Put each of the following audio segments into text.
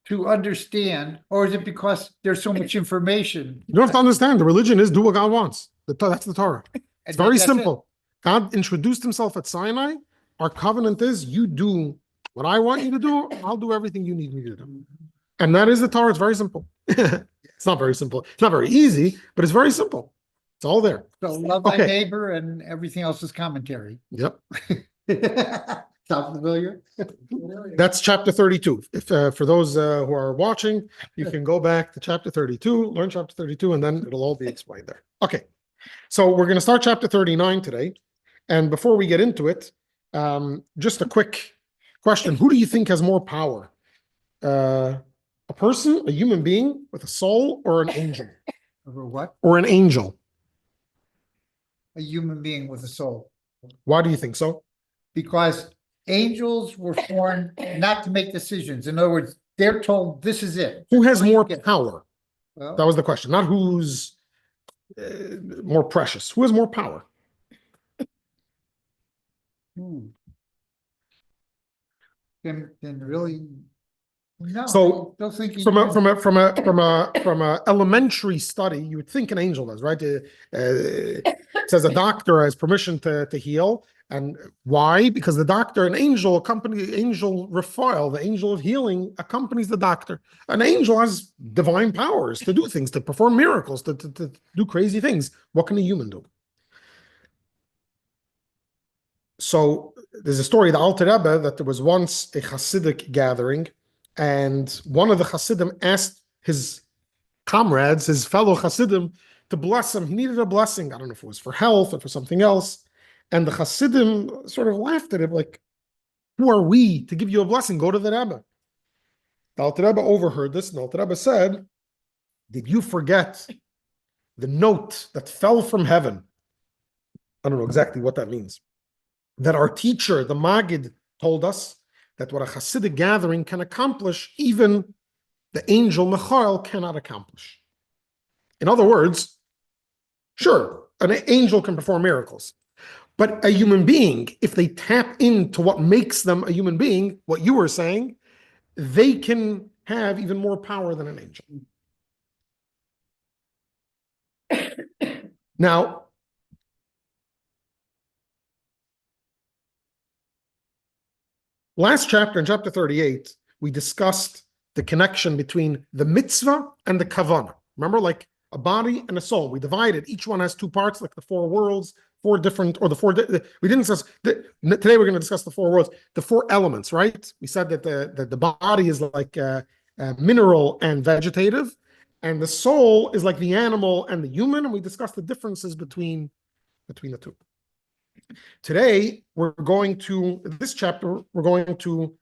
to understand, or is it because there's so much information? You don't have to understand. The religion is do what God wants. That's the Torah. It's very simple. God introduced himself at Sinai. Our covenant is you do what I want you to do. I'll do everything you need me to do. And that is the Torah. It's very simple. It's not very simple. It's not very easy, but it's very simple. It's all there. So love thy neighbor and everything else is commentary. Yep. Sound familiar? That's chapter 32. If for those who are watching, you can go back to chapter 32, learn chapter 32, and then it'll all be explained there. Okay. So we're going to start chapter 39 today. And before we get into it, just a quick question. Who do you think has more power? A person, a human being with a soul, or an angel? Or what? Or an angel? A human being with a soul. Why do you think so? Because angels were born not to make decisions. In other words, they're told this is it. Who has more power? Well, that was the question. Not who's more precious. Who has more power? Then really, no. So from a elementary study, you would think an angel does, right? It says a doctor has permission to heal. And why? Because the doctor, angel Raphael, the angel of healing, accompanies the doctor. An angel has divine powers to do things, to perform miracles, to do crazy things. What can a human do? So there's a story, the Alter Rebbe, that there was once a Hasidic gathering, and one of the Hasidim asked his comrades, his fellow Hasidim, to bless him. He needed a blessing. I don't know if it was for health or for something else. And the Hasidim sort of laughed at him, like, who are we to give you a blessing? Go to the Rebbe. The Alter Rebbe overheard this, and the Alter Rebbe said, did you forget the note that fell from heaven? I don't know exactly what that means. That our teacher, the Maggid, told us that what a Hasidic gathering can accomplish, even the angel Michael cannot accomplish. In other words, sure, an angel can perform miracles. But a human being, if they tap into what makes them a human being, what you were saying, they can have even more power than an angel. Now, last chapter, in chapter 38, we discussed the connection between the mitzvah and the kavanah. Remember, like a body and a soul. We divided. Each one has two parts, like the four worlds. We didn't discuss, today we're going to discuss the four worlds, the four elements, right? We said that the body is like mineral and vegetative, and the soul is like the animal and the human, and we discussed the differences between the two. Today, this chapter, we're going to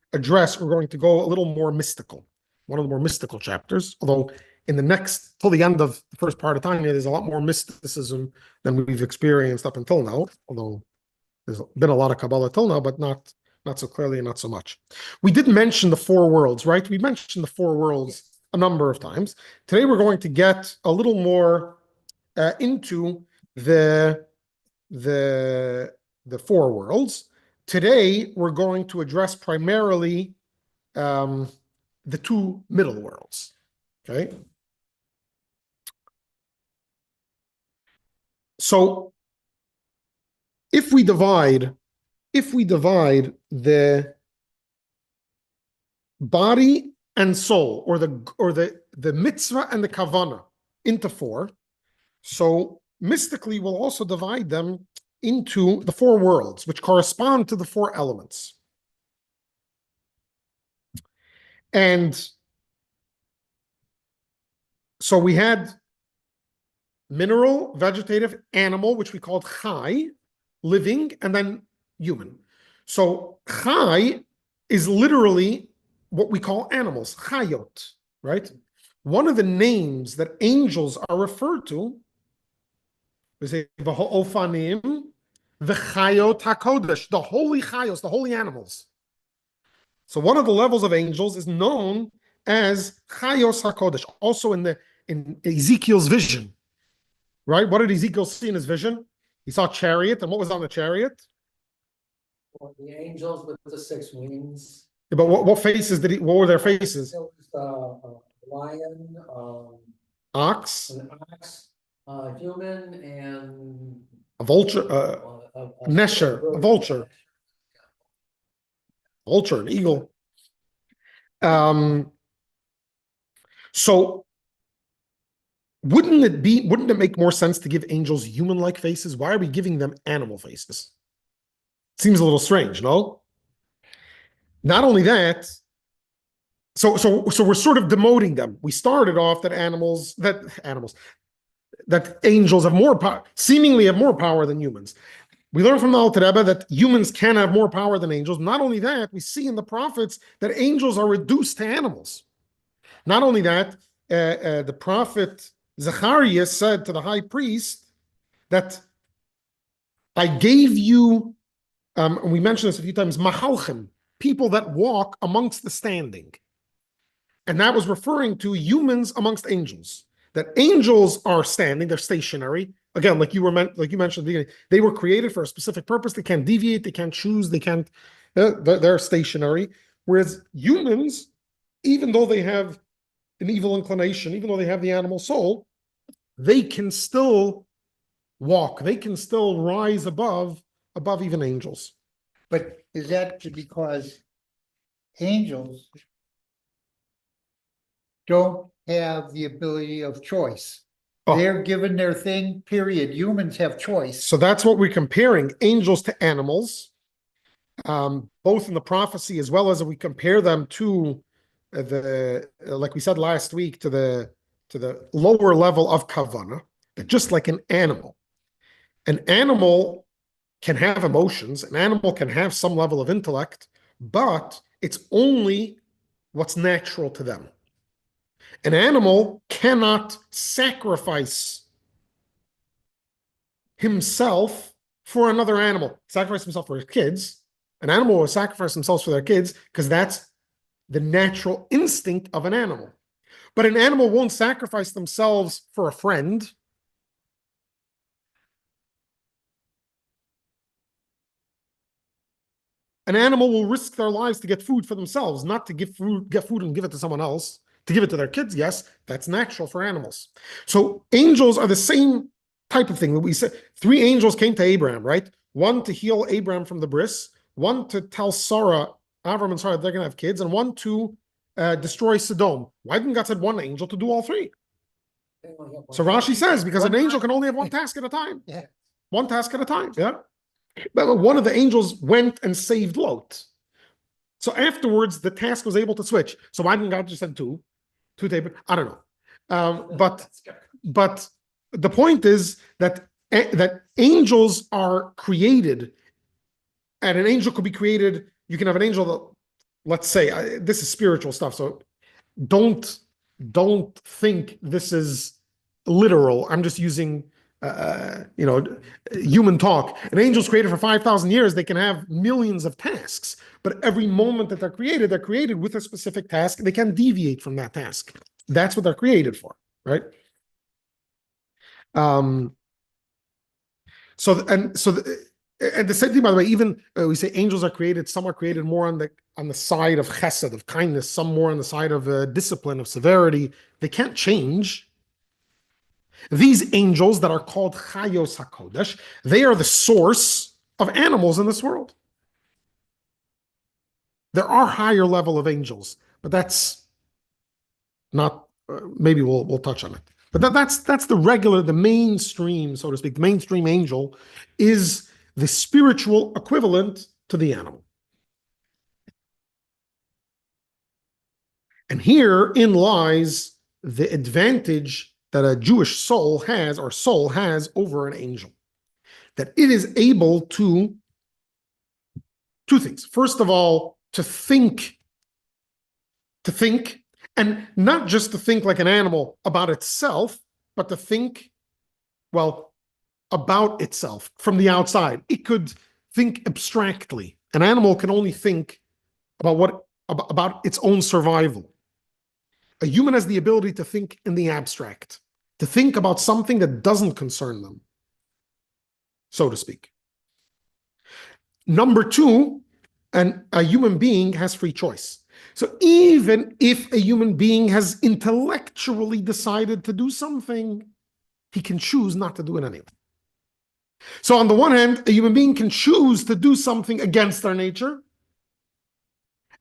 go a little more mystical, one of the more mystical chapters, although till the end of the first part of Tanya, there's a lot more mysticism than we've experienced up until now, although there's been a lot of Kabbalah till now, but not so clearly and not so much. We did mention the four worlds, right? We mentioned the four worlds a number of times. Today, we're going to get a little more into the four worlds. Today, we're going to address primarily the two middle worlds, okay? So if we divide the body and soul, or the mitzvah and the kavanah into four, so mystically we'll also divide them into the four worlds, which correspond to the four elements. And so we had mineral, vegetative, animal, which we called chai, living, and then human. So chai is literally what we call animals, chayot, right? One of the names that angels are referred to is v'ha'ofanim v'chayot hakodesh, the holy chayos, the holy animals. So one of the levels of angels is known as chayos hakodesh, also in Ezekiel's vision. Right? What did Ezekiel see in his vision? He saw a chariot, and what was on the chariot? Well, the angels with the six wings. Yeah, but what faces what were their faces? lion, Ox, an ox, human, and. a vulture, nesher, a vulture, an eagle. So wouldn't it make more sense to give angels human-like faces? Why are we giving them animal faces? Seems a little strange, no? Not only that, so we're sort of demoting them. We started off that angels have more power, seemingly have more power than humans. We learn from the Alter Rebbe that humans can have more power than angels. Not only that, we see in the prophets that angels are reduced to animals. Not only that, the prophet Zechariah said to the high priest that I gave you, and we mentioned this a few times, mahalchim, people that walk amongst the standing. And that was referring to humans amongst angels. That angels are standing, they're stationary. Again, like you mentioned at the beginning, they were created for a specific purpose. They can't deviate, they can't choose, they're stationary. Whereas humans, even though they have an evil inclination, even though they have the animal soul, they can still walk, they can still rise above even angels. But is that because angels don't have the ability of choice? Oh. They're given their thing, period. Humans have choice. So that's what we're comparing angels to animals, both in the prophecy as well as if we compare them to like we said last week, to the lower level of kavana, that just like an animal can have emotions, an animal can have some level of intellect, but it's only what's natural to them. An animal cannot sacrifice himself for another animal, sacrifice himself for his kids. An animal will sacrifice themselves for their kids because that's the natural instinct of an animal. But an animal won't sacrifice themselves for a friend. An animal will risk their lives to get food for themselves, not to get food and give it to someone else. To give it to their kids, yes, that's natural for animals. So angels are the same type of thing. We said 3 angels came to Abraham, right? One to heal Abraham from the bris, one to tell Avram and Sarah they're going to have kids, and one to destroy Sodom. Why didn't God send one angel to do all 3? So Rashi says because an angel can only have one task at a time. Yeah. One task at a time. Yeah. But one of the angels went and saved Lot. So afterwards, the task was able to switch. So why didn't God just send 2? 2 tables? I don't know. But the point is that angels are created, and an angel could be created. You can have an angel that, let's say, this is spiritual stuff. So don't think this is literal. I'm just using human talk. An angel's created for 5,000 years. They can have millions of tasks, but every moment that they're created with a specific task. They can't deviate from that task. That's what they're created for, right? And the same thing, by the way, even we say angels are created, some are created more on the side of chesed, of kindness, some more on the side of discipline, of severity. They can't change. These angels that are called Chayos HaKodesh, they are the source of animals in this world. There are higher level of angels, but that's not, maybe we'll touch on it. But that's the mainstream, so to speak. The mainstream angel is the spiritual equivalent to the animal. And herein lies the advantage that a Jewish soul has over an angel. That it is able to 2 things. First of all, to think, and not just to think like an animal about itself, but to think, well, about itself from the outside. It could think abstractly. An animal can only think about its own survival. A human has the ability to think in the abstract, to think about something that doesn't concern them, so to speak. Number 2, a human being has free choice. So even if a human being has intellectually decided to do something, he can choose not to do it anyway. So on the one hand, a human being can choose to do something against their nature,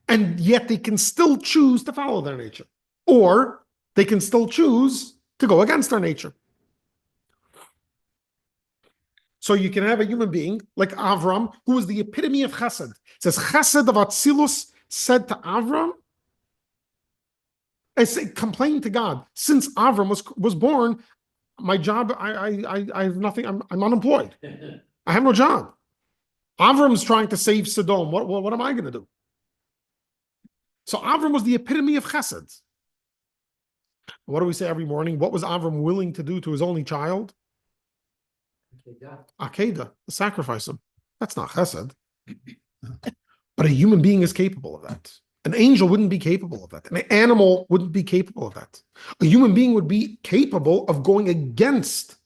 and yet they can still choose to follow their nature. Or they can still choose to go against their nature. So you can have a human being like Avram, who is the epitome of chesed. It says chesed of Atzilus said to Avram, I say, complain to God. Since Avram was born, my job, I have nothing, I'm unemployed. I have no job. Avram's trying to save Sodom. What am I going to do? So Avram was the epitome of chesed. What do we say every morning? What was Avram willing to do to his only child? Akedah, sacrifice him. That's not chesed. But a human being is capable of that. An angel wouldn't be capable of that. An animal wouldn't be capable of that. A human being would be capable of going against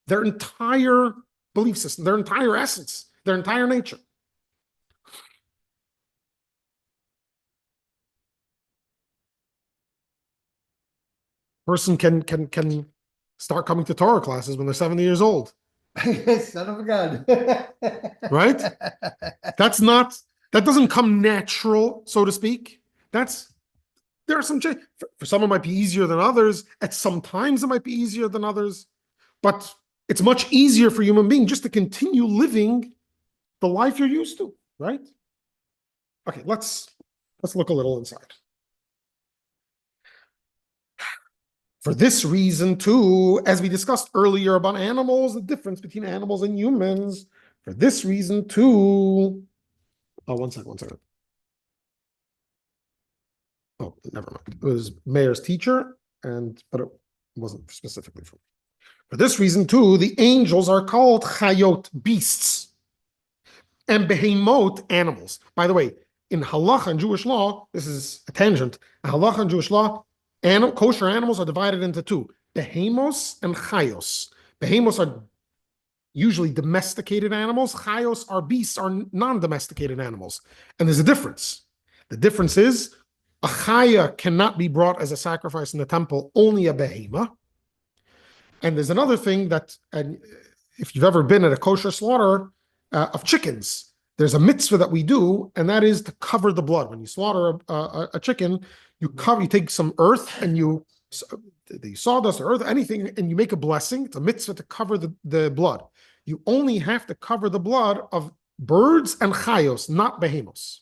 their entire belief system, their entire essence, their entire nature. Person can start coming to Torah classes when they're 70 years old. Son of a gun. Right? That doesn't come natural, so to speak. There are some changes. For some, it might be easier than others. At some times, it might be easier than others. But it's much easier for a human being just to continue living the life you're used to, right? Okay, let's look a little inside. For this reason, too, as we discussed earlier about animals, the difference between animals and humans, for this reason, too. Oh, one second. Oh, never mind. It was Meir's teacher, but it wasn't specifically for me. For this reason, too, the angels are called chayot, beasts, and behemot, animals. By the way, in halacha and Jewish law, this is a tangent. In halacha and Jewish law, kosher animals are divided into two, behemos and chayos. Behemos are usually domesticated animals. Chayos are beasts, are non-domesticated animals. And there's a difference. The difference is a chaya cannot be brought as a sacrifice in the temple, only a behema. And there's another thing that, and if you've ever been at a kosher slaughter of chickens, there's a mitzvah that we do, and that is to cover the blood. When you slaughter a chicken, you take some earth and the sawdust or earth, anything, and you make a blessing. It's a mitzvah to cover the blood. You only have to cover the blood of birds and chayos, not behemos.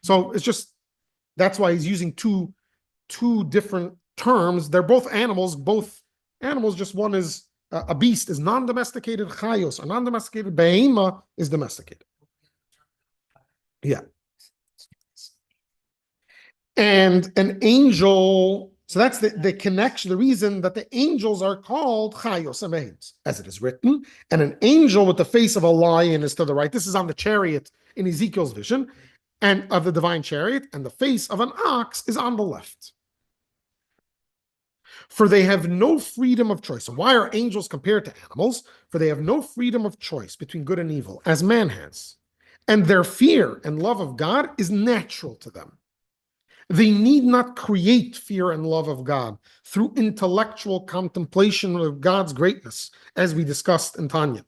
So it's just, that's why he's using two different terms. They're both animals, just one is a beast is non-domesticated, chayos are non-domesticated, behema is domesticated. Yeah. And an angel, so that's the connection, the reason that the angels are called chayos and behemoths, as it is written, and an angel with the face of a lion is to the right. This is on the chariot in Ezekiel's vision, and of the divine chariot, and the face of an ox is on the left. For they have no freedom of choice. So why are angels compared to animals? For they have no freedom of choice between good and evil, as man has. And their fear and love of God is natural to them. They need not create fear and love of God through intellectual contemplation of God's greatness, as we discussed in Tanya.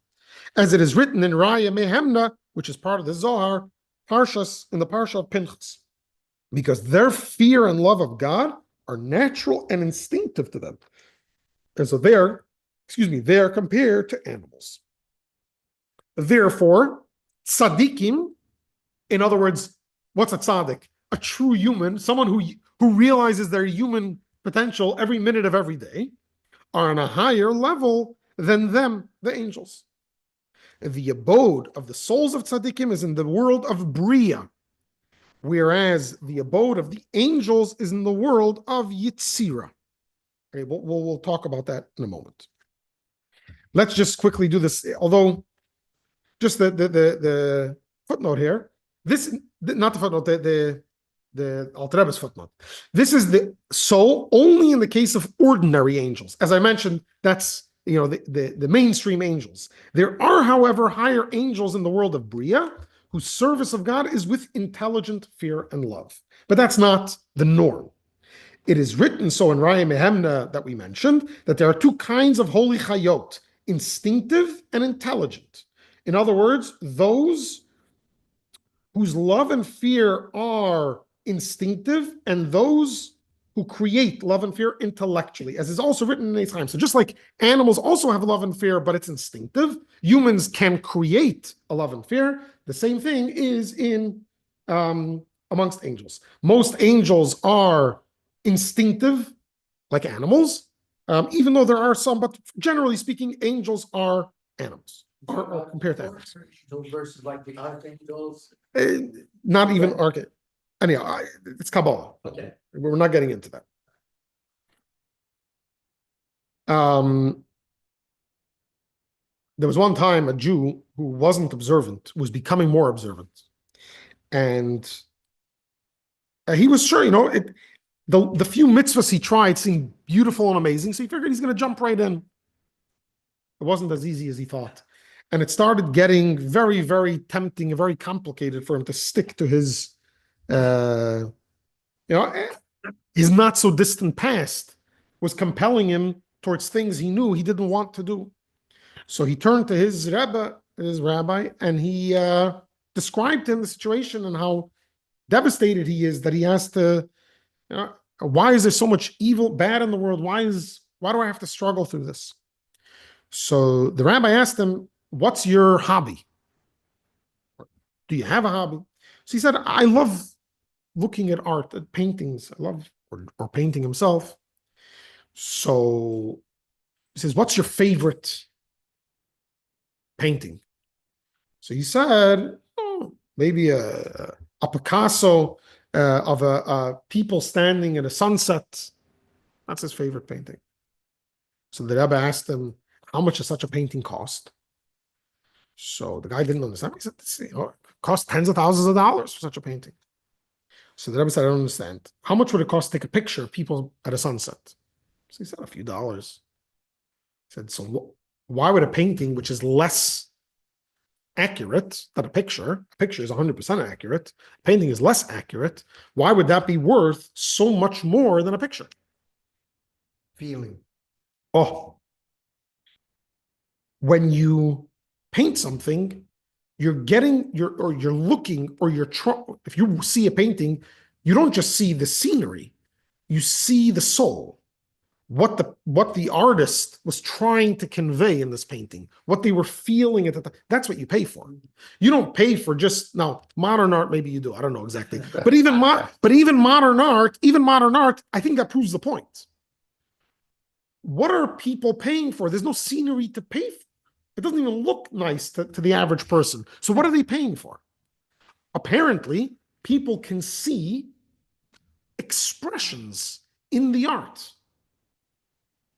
As it is written in Raya Mehemna, which is part of the Zohar, Parshas, in the Parsha of Pinchas. Because their fear and love of God are natural and instinctive to them. And so they are compared to animals. Therefore, tzaddikim, in other words, what's a tzaddik? A true human, someone who realizes their human potential every minute of every day, are on a higher level than them, the angels. The abode of the souls of tzaddikim is in the world of Bria, whereas the abode of the angels is in the world of Yitzira. Okay, we'll talk about that in a moment. Let's just quickly do this, although just the footnote here. This, not the footnote, the Alter Rebbe's footnote. This is so only in the case of ordinary angels. As I mentioned, that's the mainstream angels. There are, however, higher angels in the world of Bria whose service of God is with intelligent fear and love. But that's not the norm. It is written so in Raya Mehemna that we mentioned that there are two kinds of holy chayot, instinctive and intelligent. In other words, those whose love and fear are instinctive and those who create love and fear intellectually, as is also written in many times. So just like animals also have love and fear, but it's instinctive, humans can create a love and fear. The same thing is in amongst angels. Most angels are instinctive, like animals, even though there are some, but generally speaking, angels are animals, or compared to animals. Angels versus like the archangels. Not even arche. Anyhow, it's Kabbalah. Okay. We're not getting into that. There was one time a Jew who wasn't observant was becoming more observant, and he was sure, the few mitzvahs he tried seemed beautiful and amazing, so he figured he's going to jump right in. It wasn't as easy as he thought, and it started getting very, very tempting and very complicated for him to stick to his, his not so distant past was compelling him towards things he knew he didn't want to do. So he turned to his rabbi, and he described to him the situation and how devastated he is that he has to, why is there so much evil, bad in the world? Why do I have to struggle through this? So the rabbi asked him, what's your hobby? Do you have a hobby? So he said, I love looking at art, at paintings. I love, or painting himself. So he says, what's your favorite painting? So he said, maybe a Picasso of a people standing at a sunset. That's his favorite painting. So the Rebbe asked him, how much does such a painting cost? So the guy didn't understand. He said, it costs tens of thousands of dollars for such a painting. So the Rebbe said, I don't understand. How much would it cost to take a picture of people at a sunset? So he said, a few dollars. He said, so why would a painting, which is less accurate than a picture is 100% accurate, painting is less accurate, why would that be worth so much more than a picture? Feeling. Oh, when you paint something, you're looking, if you see a painting, you don't just see the scenery, you see the soul. What the artist was trying to convey in this painting, what they were feeling at the time. That's what you pay for. You don't pay for just now modern art. Maybe you do. I don't know exactly. But even modern art, I think that proves the point. What are people paying for? There's no scenery to pay for. It doesn't even look nice to the average person. So what are they paying for? Apparently, people can see expressions in the art.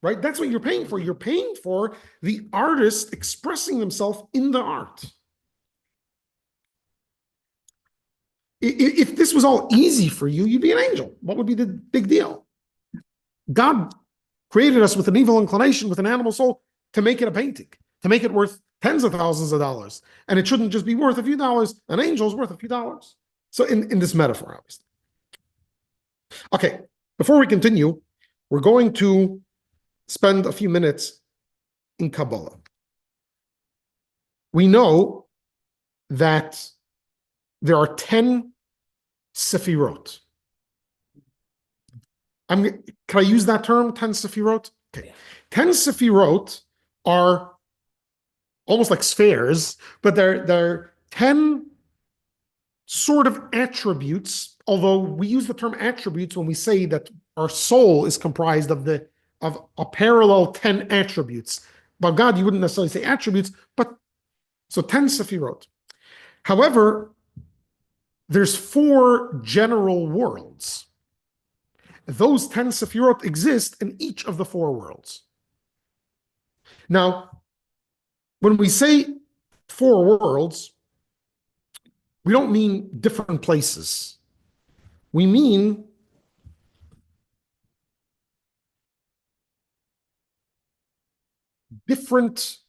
Right? That's what you're paying for. You're paying for the artist expressing himself in the art. If this was all easy for you, you'd be an angel. What would be the big deal? God created us with an evil inclination, with an animal soul, to make it a painting, to make it worth tens of thousands of dollars. And it shouldn't just be worth a few dollars. An angel's worth a few dollars. So in this metaphor, obviously. Okay, before we continue, we're going to spend a few minutes in Kabbalah. We know that there are 10 sefirot. Can I use that term, 10 sefirot? Okay. 10 sefirot are almost like spheres, but they're 10 sort of attributes, although we use the term attributes when we say that our soul is comprised of a parallel 10 attributes. By God, you wouldn't necessarily say attributes, but so 10 sefirot. However, there's 4 general worlds. Those 10 sefirot exist in each of the 4 worlds. Now, when we say 4 worlds, we don't mean different places. We mean different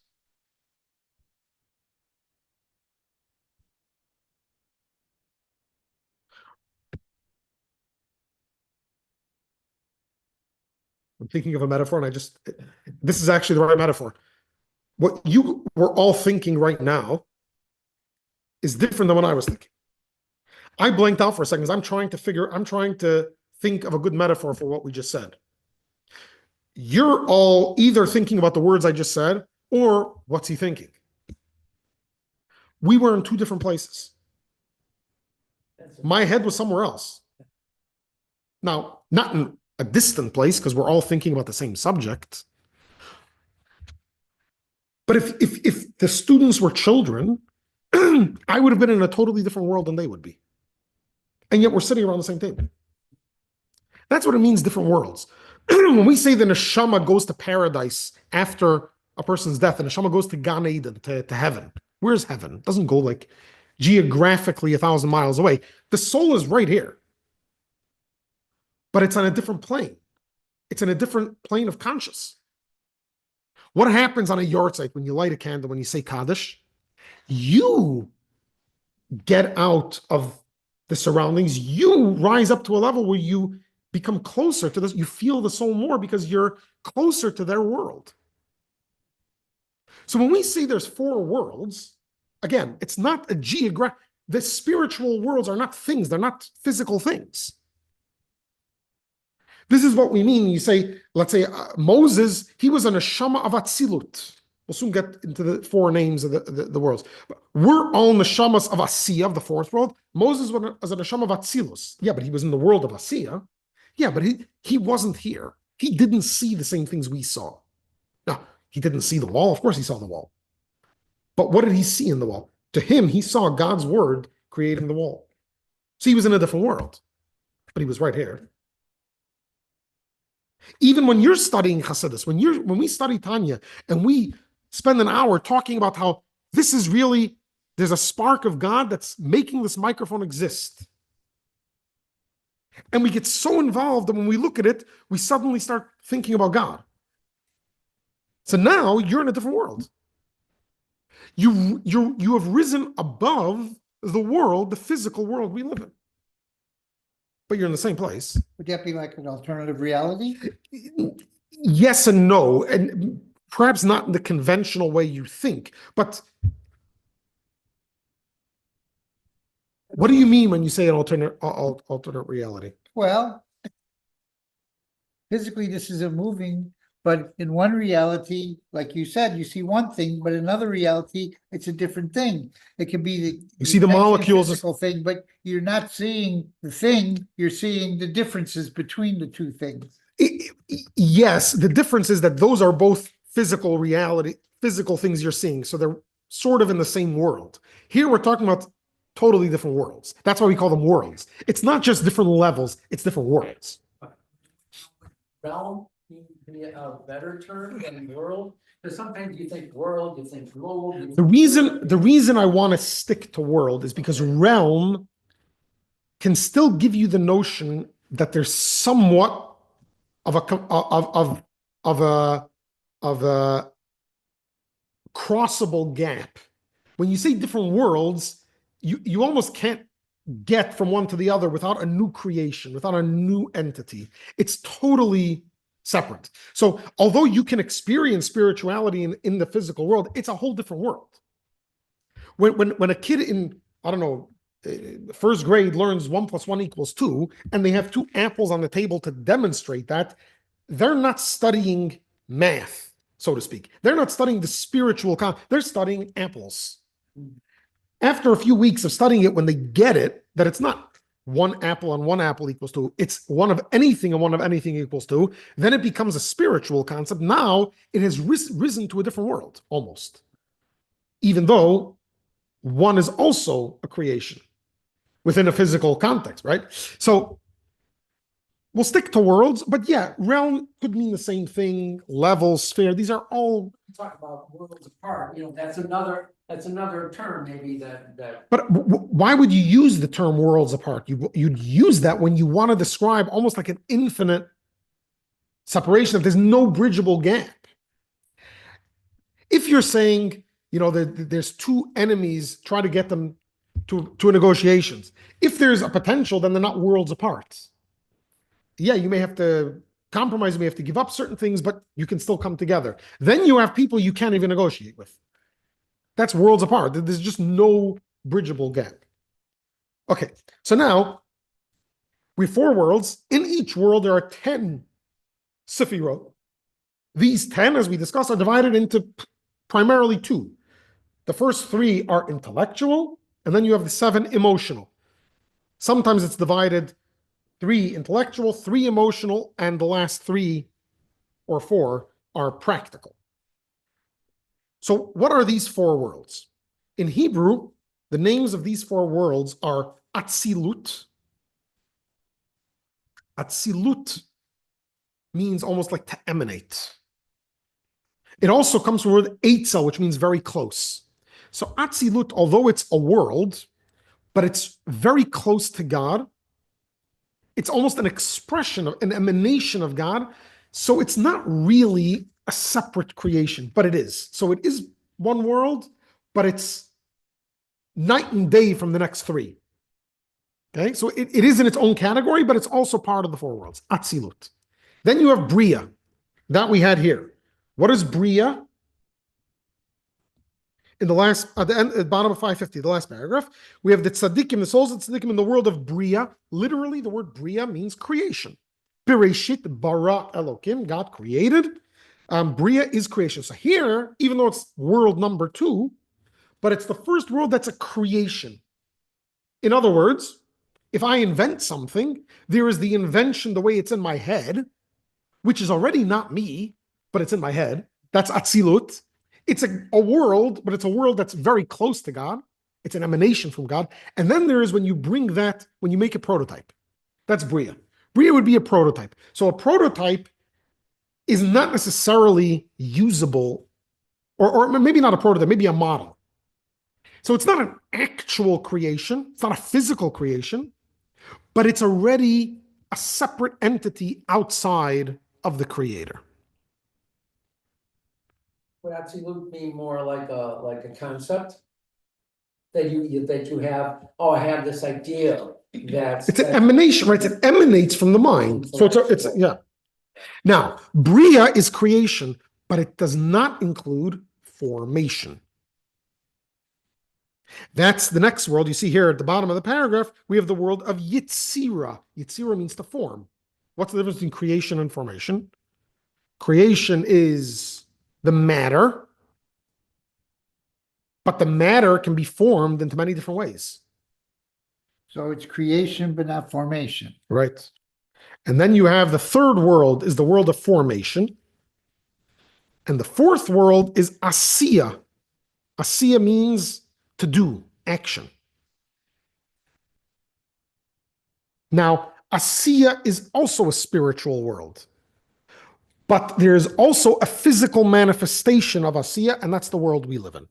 I'm thinking of a metaphor, and this is actually the right metaphor. What you were all thinking right now is different than what I was thinking. I blanked out for a second because I'm trying to think of a good metaphor for what we just said. You're all either thinking about the words I just said or what's he thinking? We were in two different places. My head was somewhere else. Now, not in a distant place because we're all thinking about the same subject. But if the students were children, I would have been in a totally different world than they would be. And yet we're sitting around the same table. That's what it means, different worlds. When we say the neshama goes to paradise after a person's death, the neshama goes to Gan Eden, to heaven. Where's heaven? It doesn't go like geographically 1,000 miles away. The soul is right here. But it's on a different plane. It's in a different plane of conscious. What happens on a yahrzeit when you light a candle, when you say Kaddish? You get out of the surroundings. You rise up to a level where you become closer to this. You feel the soul more because you're closer to their world. So when we say there's 4 worlds, again, it's not a geographic. The spiritual worlds are not things. They're not physical things. This is what we mean. You say, let's say Moses, he was a neshama of Atzilut. We'll soon get into the 4 names of the worlds. But we're all neshamas of Asiya, of the 4th world. Moses was a neshama of Atzilus. Yeah, but he was in the world of Asiya. Yeah, but he wasn't here. He didn't see the same things we saw. Now, he didn't see the wall. Of course he saw the wall. But what did he see in the wall? To him, he saw God's word creating the wall. So he was in a different world. But he was right here. Even when you're studying Hasidus, when we study Tanya and we spend an hour talking about how this is really, there's a spark of God that's making this microphone exist. And we get so involved that when we look at it, we suddenly start thinking about God. So now you're in a different world. You have risen above the world, the physical world we live in. But you're in the same place. Would that be like an alternative reality? Yes and no, and perhaps not in the conventional way you think. But what do you mean when you say an alternate reality? Well, physically this isn't moving, but in one reality, like you said, you see one thing, but in another reality, it's a different thing. It can be You see the molecules. physical thing, but you're not seeing the thing, you're seeing the differences between the two things. Yes, the difference is that those are both physical reality, physical things you're seeing. So they're sort of in the same world. Here we're talking about totally different worlds. That's why we call them worlds. It's not just different levels, it's different worlds. Realm be a better term than world? Because sometimes you think world, you think globe. The reason I want to stick to world is because realm can still give you the notion that there's somewhat of a crossable gap. When you say different worlds, you almost can't get from one to the other without a new creation, without a new entity. It's totally separate. So although you can experience spirituality in the physical world, it's a whole different world. When a kid in, I don't know, 1st grade learns 1 + 1 = 2, and they have 2 apples on the table to demonstrate that, they're not studying math, so to speak. They're not studying the spiritual, they're studying apples. After a few weeks of studying it, when they get it, that it's not 1 apple and 1 apple = 2, it's 1 of anything and 1 of anything = 2, then it becomes a spiritual concept. Now it has risen to a different world, almost. Even though 1 is also a creation within a physical context, right? So we'll stick to worlds, but yeah, realm could mean the same thing, level, sphere, these are all. Talk about worlds apart, that's another term maybe that. But why would you use the term worlds apart? You'd use that when you want to describe almost like an infinite separation, that there's no bridgeable gap. If you're saying, there's 2 enemies, try to get them to negotiations. If there's a potential, then they're not worlds apart. Yeah, you may have to compromise, you may have to give up certain things, but you can still come together. Then you have people you can't even negotiate with. That's worlds apart. There's just no bridgeable gap. Okay, so now we have 4 worlds. In each world, there are 10 Sefirot. These 10, as we discussed, are divided into primarily 2. The first 3 are intellectual, and then you have the 7 emotional. Sometimes it's divided 3 intellectual, 3 emotional, and the last 3 or 4 are practical. So what are these 4 worlds? In Hebrew, the names of these 4 worlds are Atzilut. Atzilut means almost like to emanate. It also comes from the word Eitzel, which means very close. So Atzilut, although it's a world, but it's very close to God, it's almost an expression of an emanation of God. So it's not really a separate creation, but it is. So it is one world, but it's night and day from the next 3. Okay, so it is in its own category, but it's also part of the 4 worlds. Atzilut. Then you have Bria, that we had here. What is Bria? In the last, at the bottom of 550, the last paragraph, we have the tzaddikim, the souls of tzaddikim in the world of Bria. Literally, the word Bria means creation. Bereshit bara Elokim, God created. Bria is creation. So here, even though it's world number 2, but it's the first world that's a creation. In other words, if I invent something, there is the invention the way it's in my head, which is already not me, but it's in my head. That's Atzilut. It's a world, but it's a world that's very close to God. It's an emanation from God. And then there is when you bring that, when you make a prototype. That's Bria. Bria would be a prototype. So a prototype is not necessarily usable, or maybe not a prototype, maybe a model. So it's not an actual creation. It's not a physical creation, but it's already a separate entity outside of the creator. Would absolute mean more like a concept? That you have, oh, I have this idea that's. It's an emanation, right? It emanates from the mind. So it's yeah. Now, Bria is creation, but it does not include formation. That's the next world. You see here at the bottom of the paragraph, we have the world of Yitzira. Yitzira means to form. What's the difference between creation and formation? Creation is the matter, but the matter can be formed into many different ways. So it's creation, but not formation. Right. And then you have the third world is the world of formation. And the fourth world is Asiya. Asiya means to do, action. Now, Asiya is also a spiritual world. But there's also a physical manifestation of Asiya, and that's the world we live in.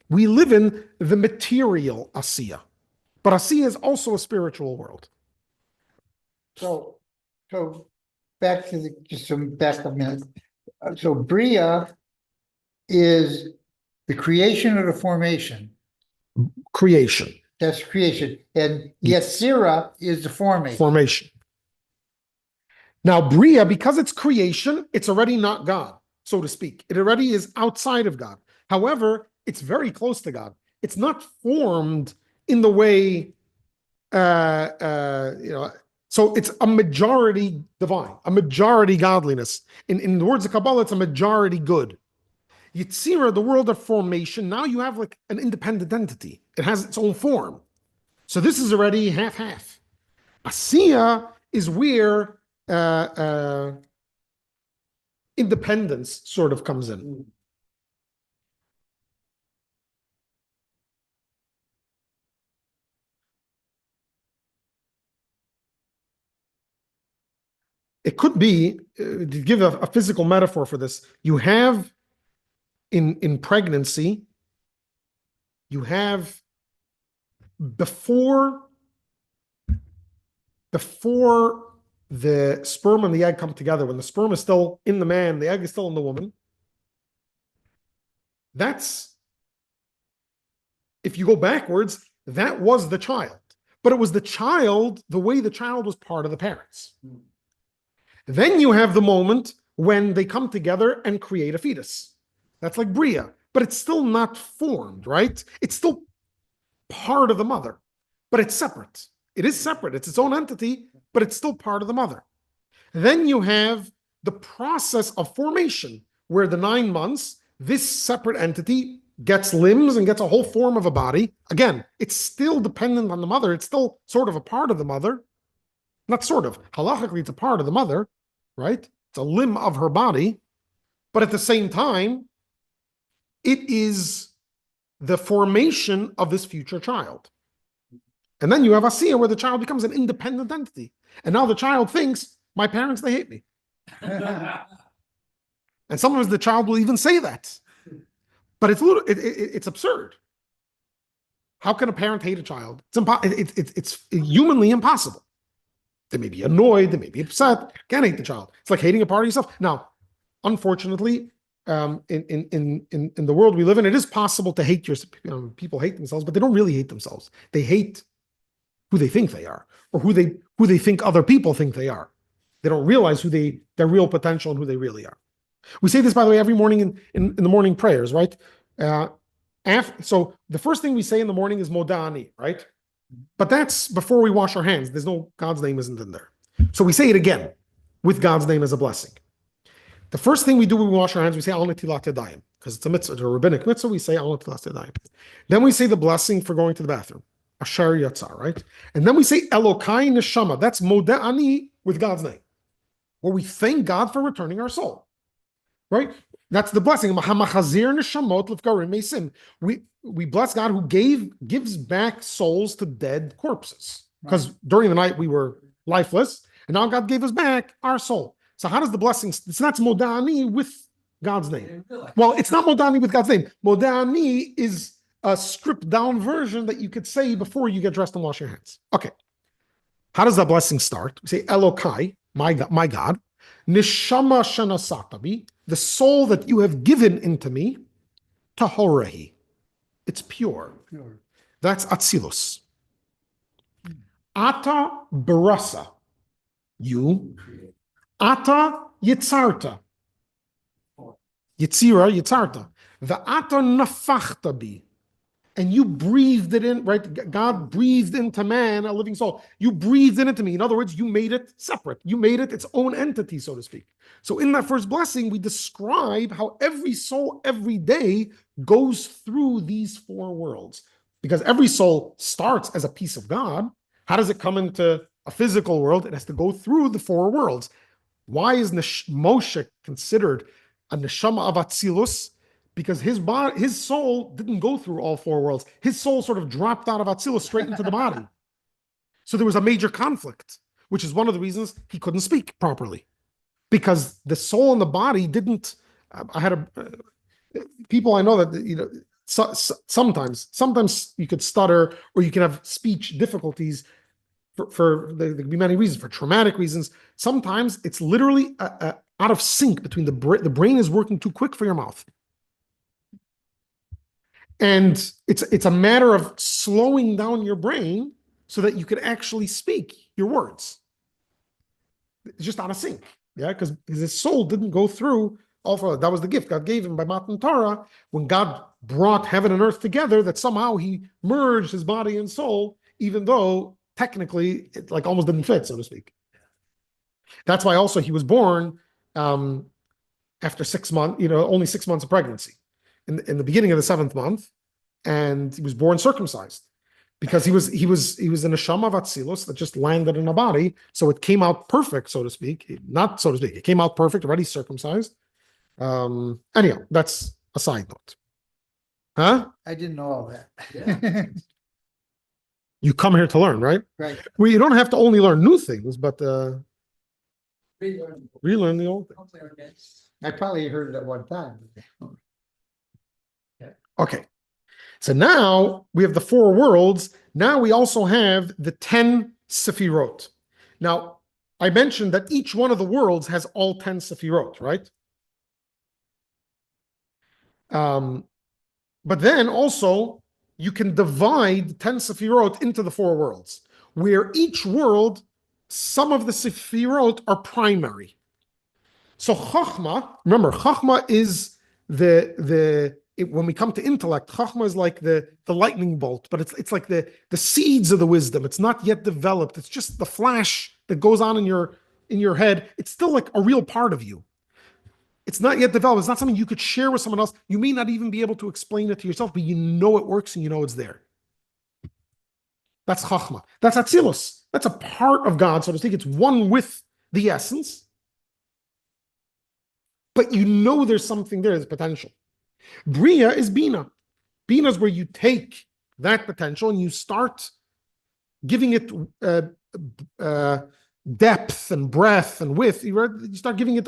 We live in the material Asiya. But Asiya is also a spiritual world. So back to back a minute. So Bria is the creation or the formation. Creation. That's creation. And Yes. Yetzira is the formation. Formation. Now, Bria, because it's creation, it's already not God, so to speak. It already is outside of God. However, it's very close to God. It's not formed in the way, so it's a majority divine, a majority godliness. In the words of Kabbalah, it's a majority good. Yetzirah, the world of formation, now you have like an independent entity. It has its own form. So this is already half-half. Asiya is where independence sort of comes in. It could be, to give a physical metaphor for this, you have in pregnancy, you have before the sperm and the egg come together, when the sperm is still in the man, the egg is still in the woman. That's, if you go backwards, that was the child. But it was the child, the way the child was part of the parents. Then you have the moment when they come together and create a fetus. That's like Bria, but it's still not formed, right? It's still part of the mother, but it's separate. It is separate. It's its own entity, but it's still part of the mother. Then you have the process of formation, where the 9 months, this separate entity gets limbs and gets a whole form of a body. Again, it's still dependent on the mother. It's still sort of a part of the mother. Not sort of. Halachically, it's a part of the mother, right? It's a limb of her body. But at the same time, it is the formation of this future child. And then you have Asiya, where the child becomes an independent entity. And now the child thinks, my parents, they hate me. And sometimes the child will even say that. But it's absurd. How can a parent hate a child? It's humanly impossible. They may be annoyed, they may be upset, can't hate the child. It's like hating a part of yourself. Now, unfortunately, in the world we live in, it is possible to hate people hate themselves, but they don't really hate themselves. They hate who they think they are, or who they think other people think they are. They don't realize their real potential and who they really are. We say this, by the way, every morning in the morning prayers, right? So the first thing we say in the morning is Modani, right? But that's before we wash our hands. There's no, God's name isn't in there. So we say it again with God's name as a blessing. The first thing we do when we wash our hands, we say Al Netilat Yadayim, because it's a mitzvah, it's a rabbinic mitzvah. We say Al Netilat Yadayim. Then we say the blessing for going to the bathroom, Asher Yatzar, right? And then we say Elokai Neshama. That's Modani with God's name, where we thank God for returning our soul, right? That's the blessing. We bless God who gives back souls to dead corpses. Because during the night we were lifeless, and now God gave us back our soul. So how does the blessing? It's not Modani with God's name. Well, it's not Modani with God's name. Modani is a stripped down version that you could say before you get dressed and wash your hands. Okay. How does that blessing start? We say Elokai, my God. Neshama shanasatabi, the soul that you have given into me, tahorehi. It's pure. That's Atzilus. Ata barasa, you. Ata yitzarta. Yitzira, yitzarta. The ata nafachta bi. And you breathed it in, right? God breathed into man a living soul. You breathed it into me. In other words, you made it separate. You made it its own entity, so to speak. So in that first blessing, we describe how every soul every day goes through these 4 worlds. Because every soul starts as a piece of God. How does it come into a physical world? It has to go through the 4 worlds. Why is Moshe considered a neshama of Atzilus? Because his soul didn't go through all 4 worlds. His soul sort of dropped out of Atzilus straight into the body. So there was a major conflict, which is one of the reasons he couldn't speak properly. Because the soul and the body didn't. I had people I know that sometimes you could stutter or you can have speech difficulties for there could be many reasons, for traumatic reasons. Sometimes it's literally out of sync between the brain is working too quick for your mouth. And it's a matter of slowing down your brain so that you can actually speak your words. It's just out of sync, yeah, because his soul didn't go through all. That was the gift God gave him by Matan Torah, when God brought heaven and earth together, that somehow he merged his body and soul, even though technically it like almost didn't fit, so to speak. That's why also he was born after 6 months, only 6 months of pregnancy. In the beginning of the 7th month, and he was born circumcised because he was in a neshama of Atzilus that just landed in a body, so it came out perfect, so to speak. Not so to speak, it came out perfect, already circumcised. Anyhow, that's a side note. Huh? I didn't know all that. Yeah. You come here to learn, right? Right. Well, you don't have to only learn new things, but Relearn. relearn the old things. I probably heard it at one time. Okay. So now we have the 4 worlds. Now we also have the 10 Sefirot. Now, I mentioned that each one of the worlds has all 10 Sefirot, right? But then also, you can divide 10 Sefirot into the 4 worlds, where each world some of the Sefirot are primary. So Chachma, remember, Chachma is when we come to intellect, Chachma is like the lightning bolt, but it's like the seeds of the wisdom. It's not yet developed. It's just the flash that goes on in your head. It's still like a real part of you. It's not yet developed. It's not something you could share with someone else. You may not even be able to explain it to yourself, but you know it works and you know it's there. That's Chachma. That's Atzilus. That's a part of God, so to speak. It's one with the essence. But you know there's something there, there's potential. Bria is Bina. Bina is where you take that potential and you start giving it depth and breadth and width. You start giving it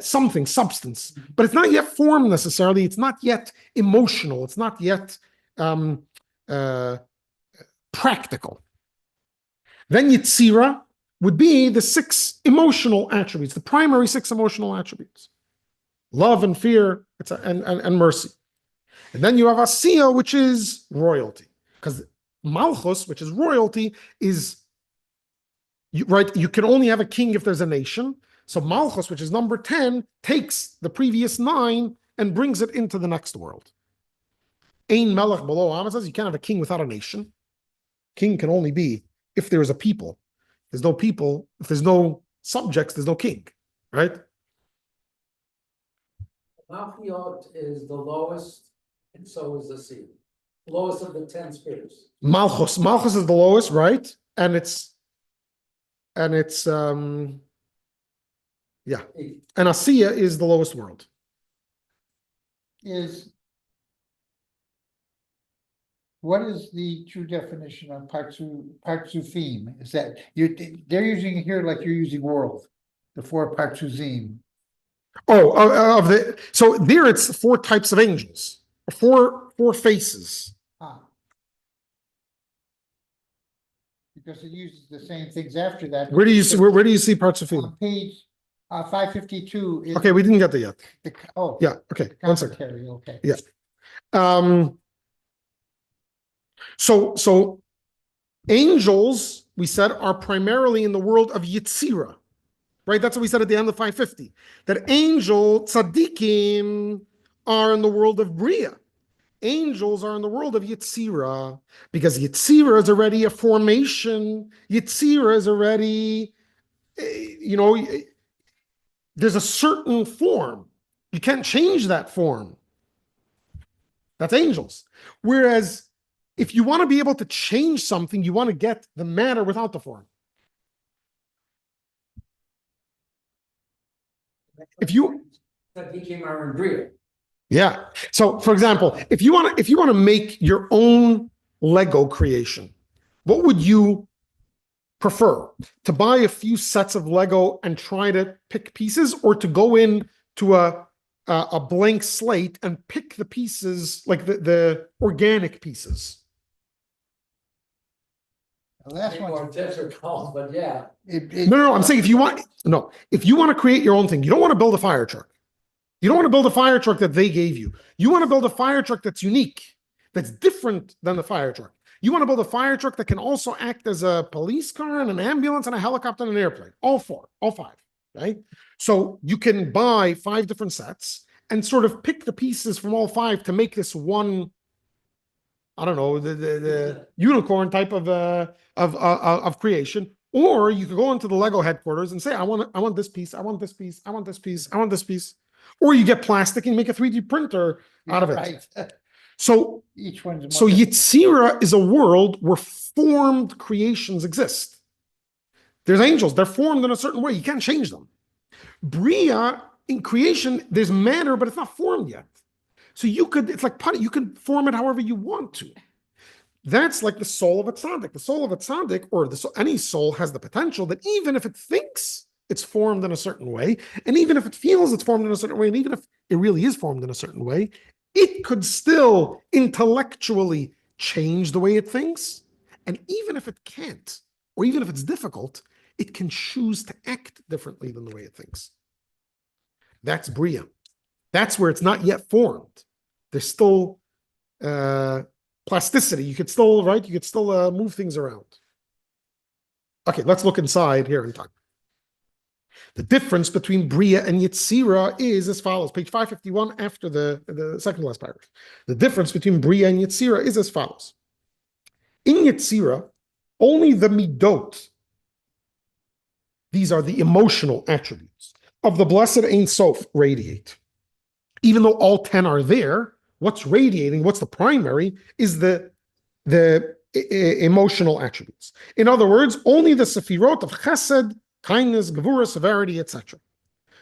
something, substance. But it's not yet formed necessarily. It's not yet emotional. It's not yet practical. Then Yitzira would be the 6 emotional attributes, the primary 6 emotional attributes. Love and fear and mercy. And then you have Asiya, which is royalty. Because Malchus, which is royalty, is, right, you can only have a king if there's a nation. So Malchus, which is number 10, takes the previous 9 and brings it into the next world. Ein Melech below Am says you can't have a king without a nation. King can only be if there is a people. There's no people, if there's no subjects, there's no king, right? Malchiot is the lowest, and so is the sea. Lowest of the 10 spheres. Malchus is the lowest, right? And it's yeah. And Asiya is the lowest world. What is the true definition of Partsufim? Is that they're using it here like you're using world, the 4 Partsufim. So there it's 4 types of angels, 4 faces. Because it uses the same things after that. Where do you see Partsufim? On page 552. Okay, we didn't get there yet. Yeah. Okay. 1 second. Okay. Yeah. So angels, we said, are primarily in the world of Yitzira, right? That's what we said at the end of 550. That angel tzaddikim are in the world of Bria. Angels are in the world of Yitzira, because Yitzira is already a formation. Yitzira is already, there's a certain form. You can't change that form. That's angels. Whereas if you want to be able to change something, you want to get the matter without the form. If you Yeah. So for example, if you want to make your own Lego creation, what would you prefer? To buy a few sets of Lego and try to pick pieces, or to go in to a blank slate and pick the pieces, like the organic pieces? The last one. More difficult, but yeah. No, I'm saying if you want to create your own thing, you don't want to build a fire truck. You don't want to build a fire truck that they gave you. You want to build a fire truck that's unique, that's different than the fire truck. You want to build a fire truck that can also act as a police car and an ambulance and a helicopter and an airplane. All 5, right? So you can buy 5 different sets and sort of pick the pieces from all 5 to make this one, I don't know, the unicorn type of creation. Or you could go into the Lego headquarters and say, I want this piece, I want this piece, I want this piece, I want this piece. Or you get plastic and make a 3D printer out of it. Right. So each one's so Yitzira is a world where formed creations exist. There's angels, they're formed in a certain way. You can't change them. Bria, in creation, there's matter, but it's not formed yet. So it's like putty, you can form it however you want to. That's like the soul of a tzaddik. The soul of a tzaddik, or any soul, has the potential that even if it thinks it's formed in a certain way, and even if it feels it's formed in a certain way, and even if it really is formed in a certain way, it could still intellectually change the way it thinks. And even if it can't, or even if it's difficult, it can choose to act differently than the way it thinks. That's Bria. That's where it's not yet formed. There's still plasticity. You could still move things around. Okay, let's look inside here in time. The difference between Bria and Yetzira is as follows. Page 551 after the second last paragraph. The difference between Bria and Yetzira is as follows. In Yetzira, only the midot, these are the emotional attributes of the blessed Ein Sof, radiate. Even though all 10 are there, what's radiating, what's the primary, is the emotional attributes. In other words, only the sefirot of chesed, kindness, gevura, severity, etc.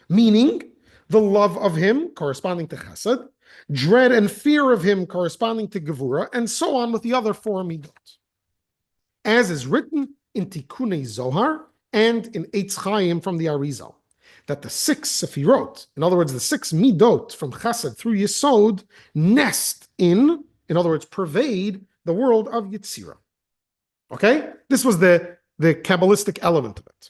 Meaning, the love of him corresponding to chesed, dread and fear of him corresponding to gevura, and so on with the other four midot. As is written in Tikkunei Zohar and in Eitz Chaim from the Arizal, that the 6 sefirot, in other words, the 6 midot from chesed through Yesod, nest in other words, pervade the world of Yetzira. Okay? This was the Kabbalistic element of it.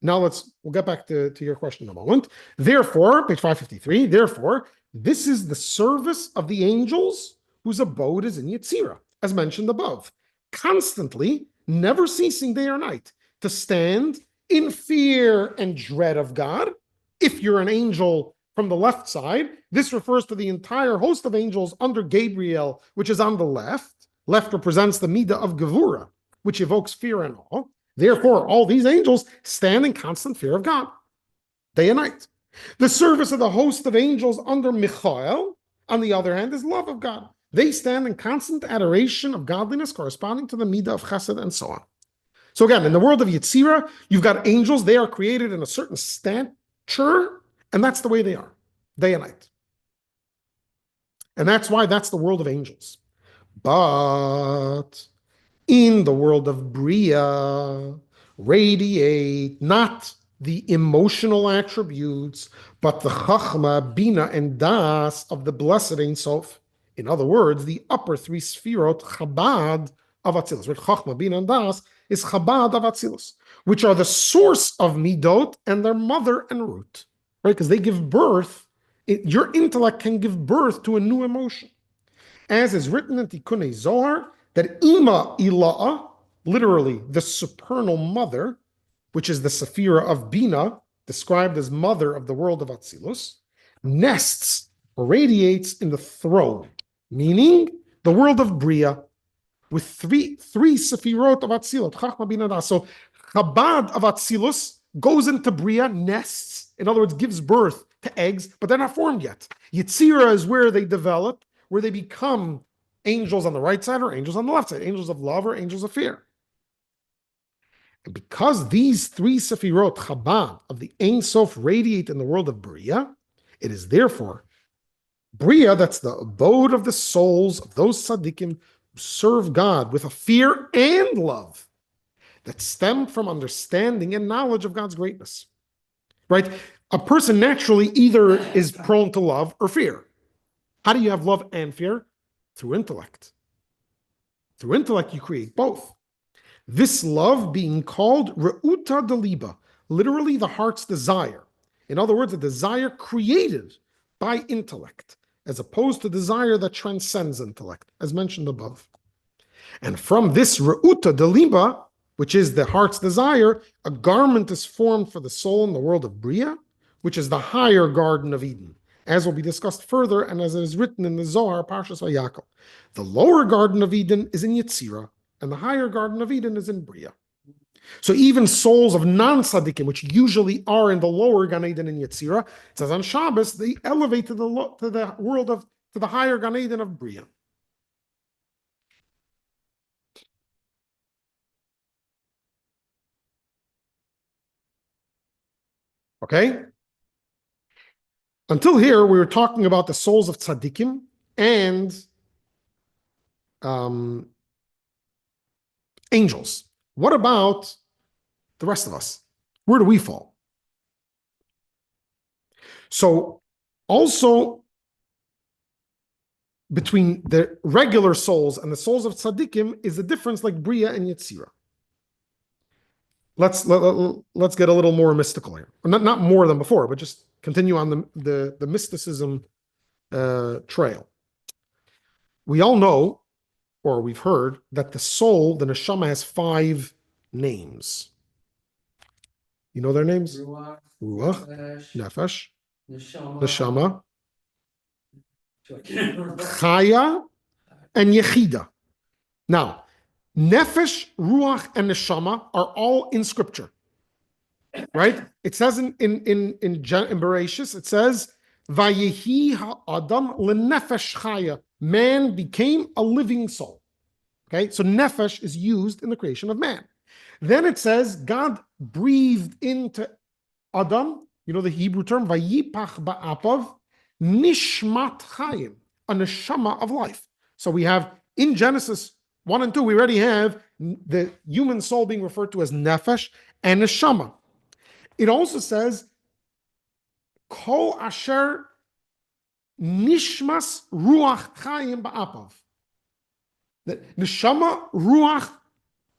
Now we'll get back to your question in a moment. Therefore, page 553, therefore, this is the service of the angels whose abode is in Yetzira, as mentioned above, constantly, never ceasing day or night, to stand in fear and dread of God. If you're an angel from the left side, this refers to the entire host of angels under Gabriel, which is on the left. Left represents the midah of Gevura, which evokes fear and awe. Therefore, all these angels stand in constant fear of God, day and night. The service of the host of angels under Michael, on the other hand, is love of God. They stand in constant adoration of godliness corresponding to the midah of chesed and so on. So again, in the world of Yetzira, you've got angels. They are created in a certain stature, and that's the way they are, day and night. And that's why that's the world of angels. But in the world of Bria, radiate not the emotional attributes, but the Chachma, Bina, and Das of the blessed Ein Sof. In other words, the upper 3 sefirot, Chabad of Atzilus. Right? Chachma, Bina, and Das is Chabad of Atzilus, which are the source of Midot and their mother and root. Right? Because they give birth, your intellect can give birth to a new emotion. As is written in Tikkunei Zohar, that Ima Ila'a, literally the supernal mother, which is the Sephira of Bina, described as mother of the world of Atzilus, nests or radiates in the throne, meaning the world of Bria, with three Sephirot of Atzilus, Chachma, Bina, Das. So Chabad of Atzilus goes into Bria, nests, in other words, gives birth to eggs, but they're not formed yet. Yetzira is where they develop, where they become angels on the right side or angels on the left side, angels of love or angels of fear. And because these 3 Sefirot, Chabad, of the Ein Sof radiate in the world of Bria, it is therefore Bria that's the abode of the souls of those tzaddikim who serve God with a fear and love that stem from understanding and knowledge of God's greatness. Right? A person naturally either is prone to love or fear. How do you have love and fear? Through intellect. Through intellect, you create both. This love being called Re'uta Deliba, literally the heart's desire. In other words, a desire created by intellect, as opposed to desire that transcends intellect, as mentioned above. And from this Re'uta Deliba, which is the heart's desire, a garment is formed for the soul in the world of Bria, which is the higher Garden of Eden, as will be discussed further and as it is written in the Zohar, Parshas Vayakel. The lower Garden of Eden is in Yetzira, and the higher Garden of Eden is in Bria. So even souls of non-tzaddikim, which usually are in the lower Gan Eden in Yetzira, it says on Shabbos, they elevate to the world of, to the higher Gan Eden of Bria. Okay? Until here, we were talking about the souls of tzaddikim and angels. What about the rest of us? Where do we fall? So, also between the regular souls and the souls of tzaddikim is the difference like Bria and Yetzira. Let's get a little more mystical here. Not more than before, but just continue on the mysticism trail. We all know, or we've heard, that the soul, the neshama, has 5 names. You know their names? Ruach, Ruach, Nefesh, Nefesh, Neshama. Neshama, Neshama. Chaya, and Yechida. Now, Nefesh, Ruach, and Neshama are all in Scripture, right? It says in Bereshis, it says, "Vayehi ha'adam lenefesh chaya." Man became a living soul. Okay, so nefesh is used in the creation of man. Then it says God breathed into Adam. You know the Hebrew term vayipach ba'apav nishmat chayim, a neshama of life. So we have in Genesis 1 and 2, we already have the human soul being referred to as nefesh and neshama. It also says kol asher nishmas ruach chayim ba'apav. The neshama ruach,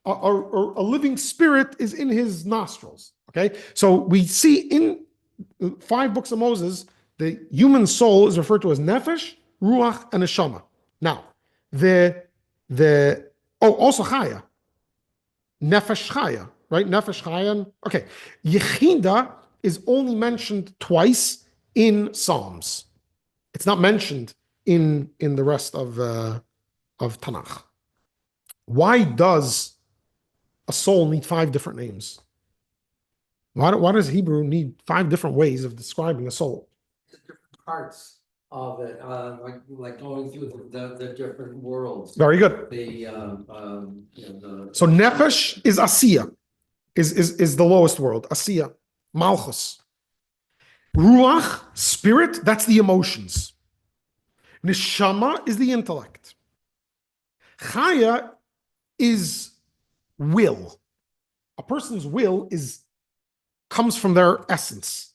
a living spirit, is in his nostrils. Okay, so we see in 5 books of Moses, the human soul is referred to as nefesh, ruach, and neshama. Now, also chaya, nefesh chaya, right? Nefesh chaya. Okay, yechida is only mentioned twice in Psalms. It's not mentioned in the rest of Tanakh. Why does a soul need 5 different names? Why does Hebrew need 5 different ways of describing a soul? The different parts of it, like going through the different worlds. Very good. So nefesh is asiya, is the lowest world. Asiya, malchus. Ruach, spirit, that's the emotions. Neshama is the intellect. Chaya is will. A person's will comes from their essence,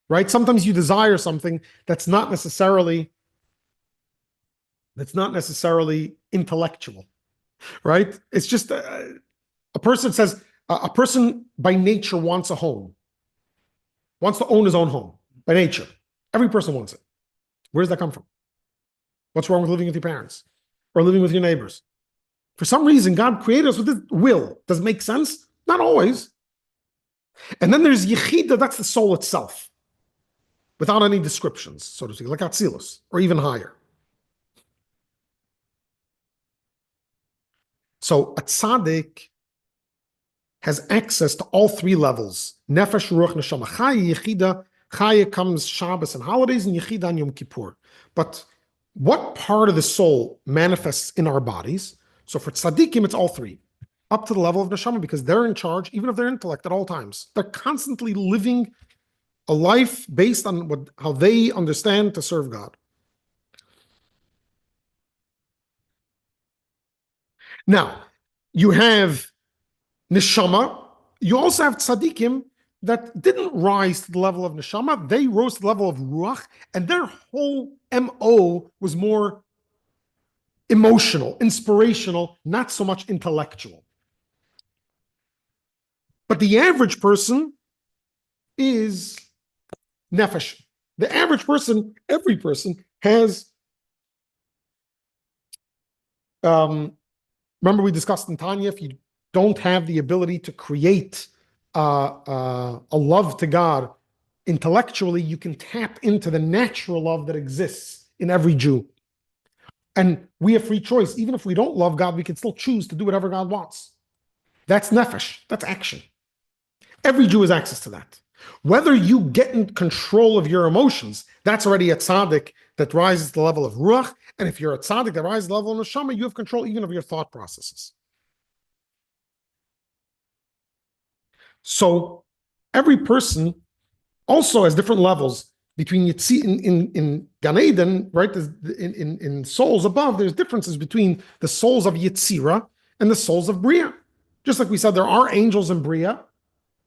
right? Sometimes you desire something that's not necessarily intellectual, right? It's just a person says a person by nature wants a home, wants to own his own home by nature. Every person wants it. Where does that come from? What's wrong with living with your parents or living with your neighbors? For some reason, God created us with this will. Does it make sense? Not always. And then there's Yechida, that's the soul itself, without any descriptions, so to speak, like Atzilus, or even higher. So a tzaddik has access to all 3 levels. Nefesh, Ruach, Neshama. Chaya, Yechida. Chaya comes Shabbos and holidays, and Yechida and Yom Kippur. But what part of the soul manifests in our bodies? So for tzaddikim, it's all 3. Up to the level of neshama, because they're in charge, even of their intellect at all times. They're constantly living a life based on how they understand to serve God. Now, you have neshama. You also have tzaddikim that didn't rise to the level of neshama. They rose to the level of ruach, and their whole MO was more emotional, inspirational, not so much intellectual. But the average person is nefesh. The average person, every person has, remember we discussed in Tanya, if you don't have the ability to create a love to God intellectually, you can tap into the natural love that exists in every Jew. And we have free choice. Even if we don't love God, we can still choose to do whatever God wants. That's nefesh. That's action. Every Jew has access to that. Whether you get in control of your emotions, that's already a tzaddik that rises to the level of ruach. And if you're a tzaddik that rises to the level of neshama, you have control even of your thought processes. So every person also has different levels between Yitzi in Gan Eden, right? In souls above, there's differences between the souls of Yetzira and the souls of Bria. Just like we said, there are angels in Bria.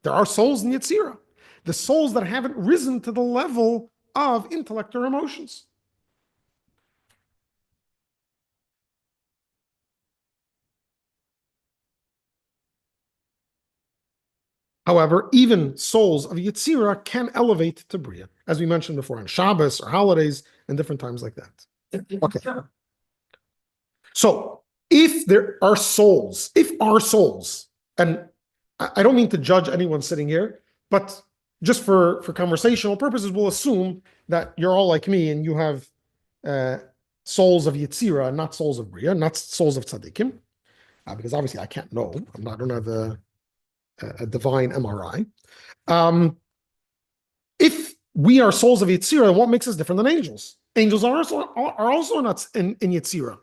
There are souls in Yetzirah, the souls that haven't risen to the level of intellect or emotions. However, even souls of Yetzirah can elevate to Bria, as we mentioned before, on Shabbos or holidays and different times like that. Okay. So if there are souls, and I don't mean to judge anyone sitting here, but just for conversational purposes, we'll assume that you're all like me and you have souls of Yetzirah, not souls of Bria, not souls of Tzaddikim, because obviously I can't know. I don't have a divine MRI. If we are souls of Yetzirah, what makes us different than angels? Angels are also not in Yetzirah.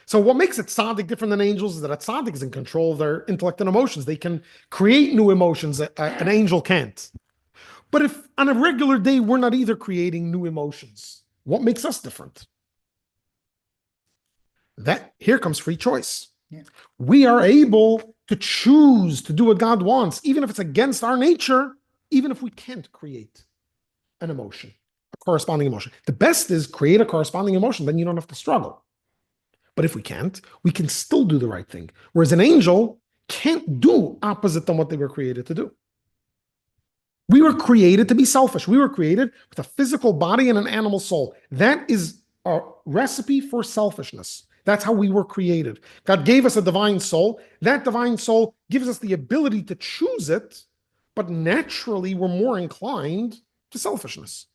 So what makes a tzaddik different than angels is that a tzaddik is in control of their intellect and emotions. They can create new emotions that an angel can't. But if on a regular day we're not either creating new emotions, what makes us different? That here comes free choice. Yeah. We are able to choose to do what God wants, even if it's against our nature, even if we can't create an emotion, a corresponding emotion. The best is create a corresponding emotion, then you don't have to struggle. But if we can't, we can still do the right thing. Whereas an angel can't do opposite than what they were created to do. We were created to be selfish. We were created with a physical body and an animal soul. That is a recipe for selfishness. That's how we were created. God gave us a divine soul. That divine soul gives us the ability to choose it, but naturally we're more inclined to selfishness.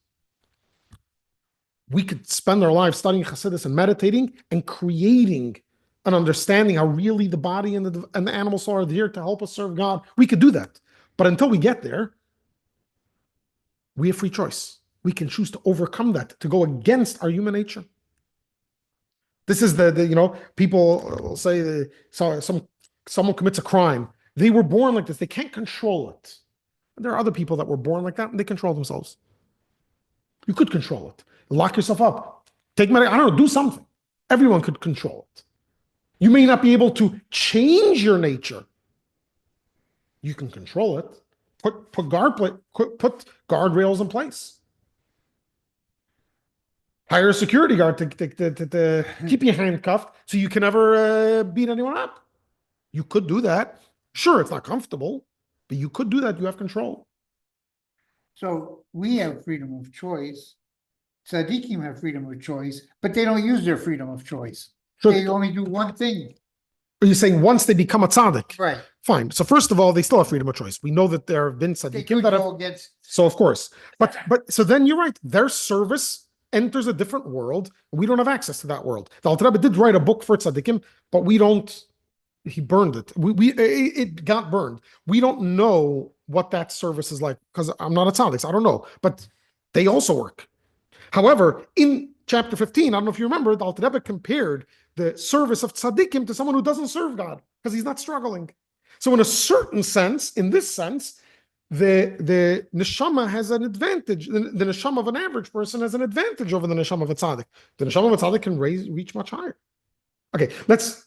We could spend our lives studying Chassidus and meditating and creating an understanding how really the body and the animal soul are there to help us serve God. We could do that. But until we get there, we have free choice. We can choose to overcome that, to go against our human nature. This is people will say someone commits a crime. They were born like this. They can't control it. And there are other people that were born like that and they control themselves. You could control it. Lock yourself up. Take medication. I don't know, do something. Everyone could control it. You may not be able to change your nature. You can control it. Put guardrails in place. Hire a security guard to keep you handcuffed so you can never beat anyone up. You could do that. Sure, it's not comfortable, but you could do that. You have control. So we have freedom of choice. Tzaddikim have freedom of choice, but they don't use their freedom of choice. So, They only do one thing. are you saying once they become a tzaddik? Right. Fine. So first of all, they still have freedom of choice. We know that there have been They tzaddikim could that have. go against. So of course, but so then you're right. Their service enters a different world. We don't have access to that world. The Alter Rebbe did write a book for tzaddikim, but we don't. He burned it. It got burned. We don't know what that service is like because I'm not a tzaddik. So I don't know, but they also work. However, in chapter 15, I don't know if you remember, the Alter Rebbe compared the service of tzaddikim to someone who doesn't serve God because he's not struggling. So in a certain sense, in this sense, the neshama has an advantage. The neshama of an average person has an advantage over the neshama of a tzaddik. The neshama of a tzaddik can reach much higher. Okay, let's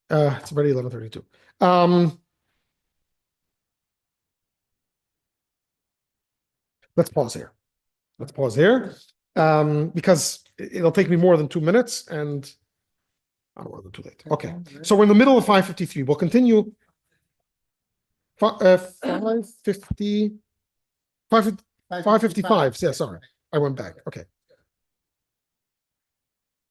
it's already 11:32. Let's pause here. Let's pause here because it'll take me more than 2 minutes and I don't want to go too late. Okay, so we're in the middle of 553. We'll continue 555. Yeah, sorry, I went back. Okay.